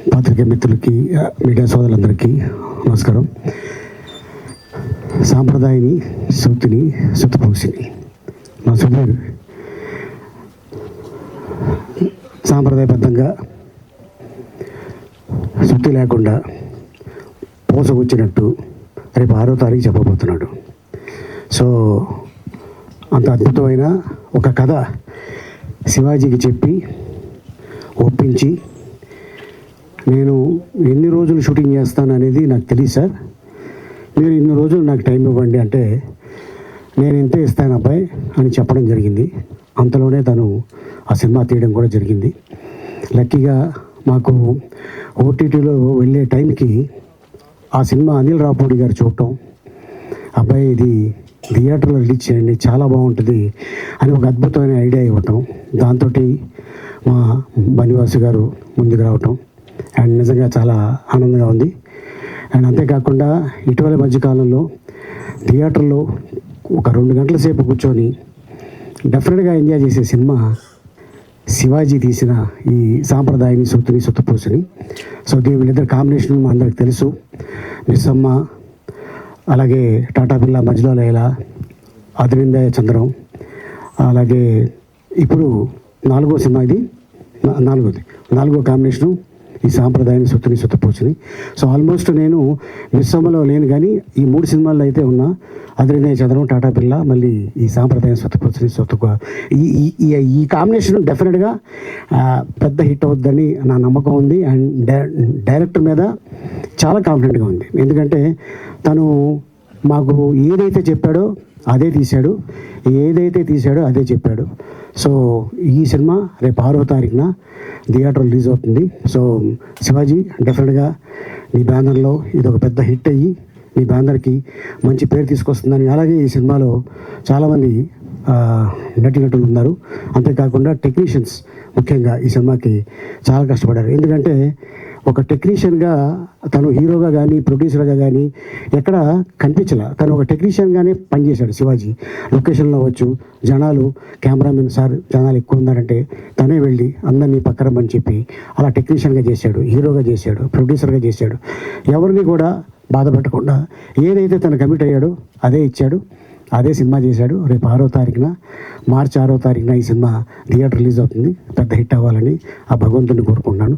పాత్రికేయ మిత్రులకి, మీడియా సోదరులందరికీ నమస్కారం. సాంప్రదాయని, సూక్తిని, సుత్తపూసిని. మా సుధీర్ సాంప్రదాయబద్ధంగా సుత్తి లేకుండా పోసకొచ్చినట్టు రేపు 6వ తారీఖు చెప్పబోతున్నాడు. సో అంత అద్భుతమైన ఒక కథ శివాజీకి చెప్పి ఒప్పించి, నేను ఎన్ని రోజులు షూటింగ్ చేస్తాను అనేది నాకు తెలియదు సార్, మీరు ఇన్ని రోజులు నాకు టైం ఇవ్వండి అంటే నేను ఇంతే ఇస్తాను అబ్బాయి అని చెప్పడం జరిగింది. అంతలోనే తను ఆ సినిమా తీయడం కూడా జరిగింది. లక్కీగా మాకు ఓటీటీలో వెళ్ళే టైంకి ఆ సినిమా అనిల్ రావుపూడి గారు చూడటం, అబ్బాయి ఇది థియేటర్లో రిలీజ్ చేయండి చాలా బాగుంటుంది అని ఒక అద్భుతమైన ఐడియా ఇవ్వటం, దాంతో మా బనివాసు గారు ముందుకు రావటం అండ్ నిజంగా చాలా ఆనందంగా ఉంది. అండ్ అంతేకాకుండా ఇటీవల మధ్యకాలంలో థియేటర్లో ఒక 2 గంటల సేపు కూర్చొని డెఫినెట్గా ఎంజాయ్ చేసే సినిమా శివాజీ తీసిన ఈ సాంప్రదాయాన్ని, సొత్తుని, సుత్తపూసిని. సో వీళ్ళిద్దరు కాంబినేషన్ మా అందరికి తెలుసు. మిస్సమ్మ, అలాగే టాటా బిర్లా మధ్యలో లైలా, అదిరిందయ చంద్రం, అలాగే ఇప్పుడు 4వ సినిమా, ఇది 4వ కాంబినేషను ఈ సాంప్రదాయాన్ని, సొత్తుని, సుత్తపూసిని. సో ఆల్మోస్ట్ నేను మిస్సమ్మలో లేను కానీ ఈ 3 సినిమాల్లో అయితే ఉన్నా. అదిరిందయ చంద్రం, టాటా బిర్లా, మళ్ళీ ఈ సాంప్రదాయం, సుత్తపూసిని, ఈ కాంబినేషన్ డెఫినెట్గా పెద్ద హిట్ అవుద్దని నా నమ్మకం ఉంది. అండ్ డైరెక్టర్ మీద చాలా కాన్ఫిడెంట్గా ఉంది. ఎందుకంటే తను మాకు ఏదైతే చెప్పాడో అదే తీశాడు, ఏదైతే తీశాడో అదే చెప్పాడు. సో ఈ సినిమా రేపు 6వ తారీఖున థియేటర్ రిలీజ్ అవుతుంది. సో శివాజీ డెఫినెట్గా నీ బ్యానర్లో ఇది ఒక పెద్ద హిట్ అయ్యి నీ బ్యానర్కి మంచి పేరు తీసుకొస్తుందని. అలాగే ఈ సినిమాలో చాలామంది నటీనటులు ఉన్నారు. అంతేకాకుండా టెక్నీషియన్స్ ముఖ్యంగా ఈ సినిమాకి చాలా కష్టపడ్డారు. ఎందుకంటే ఒక టెక్నీషియన్గా తను హీరోగా కానీ ప్రొడ్యూసర్గా కానీ ఎక్కడ కనిపించలే. తను ఒక టెక్నీషియన్గానే పనిచేశాడు శివాజీ. లొకేషన్లో అవ్వచ్చు, జనాలు కెమెరామెన్ సార్ జనాలు ఎక్కువ ఉన్నారంటే తనే వెళ్ళి అందరినీ పక్కరమని చెప్పి అలా టెక్నీషియన్గా చేశాడు, హీరోగా చేశాడు, ప్రొడ్యూసర్గా చేశాడు. ఎవరిని కూడా బాధ పెట్టకుండా ఏదైతే తను కమిట్ అయ్యాడో అదే ఇచ్చాడు, అదే సినిమా చేశాడు. రేపు 6వ తారీఖున, మార్చి 6వ తారీఖున ఈ సినిమా థియేటర్ రిలీజ్ అవుతుంది. పెద్ద హిట్ అవ్వాలని ఆ భగవంతుని కోరుకుంటున్నాను.